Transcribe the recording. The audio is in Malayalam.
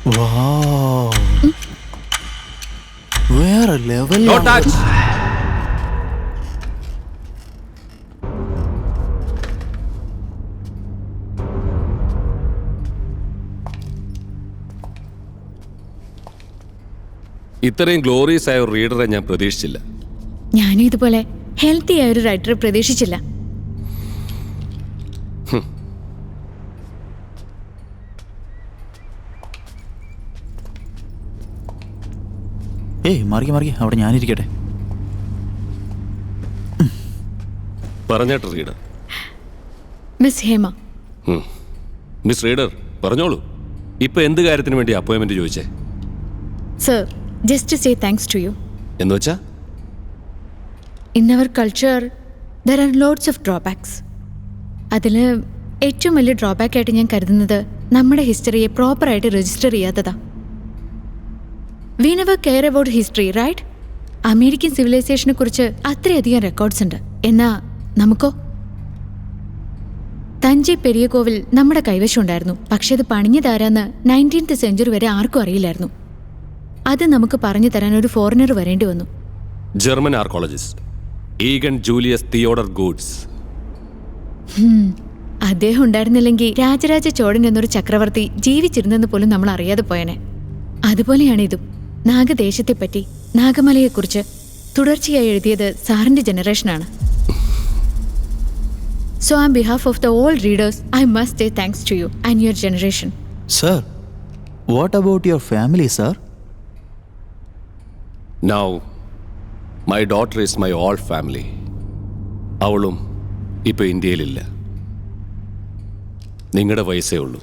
Wow. Where a level. No touch. ഇത്രയും ഗ്ലോറിയസ് ആയ ഒരു റീഡറെ ഞാൻ പ്രതീക്ഷിച്ചില്ല. ഞാനും ഇതുപോലെ ഹെൽത്തി ആയ ഒരു റൈറ്ററെ പ്രതീക്ഷിച്ചില്ല. ഏയ് മാറിക്ക് അവിടെ ഞാനിരിക്കട്ടെ. പറഞ്ഞേട്ട് reader. Miss Hema. Miss reader പറഞ്ഞോളൂ, ഇപ്പൊ എന്ത് കാര്യത്തിന് വേണ്ടി അപ്പോയിന്റ്മെന്റ് ചോദിച്ചേ? Sir, just to say thanks to you. എന്ന് വെച്ചാ? In our culture, there are lots of drawbacks. അതിൽ ഏറ്റവും വലിയ ഡ്രോബാക്ക് ആയിട്ട് ഞാൻ കരുതുന്നത് നമ്മുടെ ഹിസ്റ്ററിയെ പ്രോപ്പറായിട്ട് രജിസ്റ്റർ ചെയ്യാത്തതാ. We never care about history, right? American സിവിലൈസേഷനെ കുറിച്ച് അത്രയധികം റെക്കോർഡ്സ് ഉണ്ട്. എന്നാ നമുക്കോ? തഞ്ചൈ പെരിയ കോവിൽ നമ്മുടെ കൈവശം ഉണ്ടായിരുന്നു. പക്ഷെ അത് പണിഞ്ഞതാരാന്ന് 19th സെഞ്ചുറി വരെ ആർക്കും അറിയില്ലായിരുന്നു. അത് നമുക്ക് പറഞ്ഞു തരാൻ ഒരു ഫോറിനർ വരേണ്ടി വന്നു. German archaeologist Eugen Julius Theodor Hultzsch. അദ്ദേഹം ഉണ്ടായിരുന്നില്ലെങ്കിൽ രാജരാജ ചോഴൻ എന്നൊരു ചക്രവർത്തി ജീവിച്ചിരുന്നെന്ന് പോലും നമ്മൾ അറിയാതെ പോയനെ. അതുപോലെയാണ് ഇതും. നാഗദേശത്തെപ്പറ്റി, നാഗമലയെക്കുറിച്ച് തുടർച്ചയായി എഴുതിയത് സാറിന്റെ ജനറേഷനാണ്. So on behalf of the all readers, I must say thanks to you and your generation. Sir, what about your family, sir? Now, my daughter is my all family. അവളും ഇപ്പൊ ഇന്ത്യയിലില്ല. നിങ്ങളുടെ വയസ്സേ ഉള്ളൂ.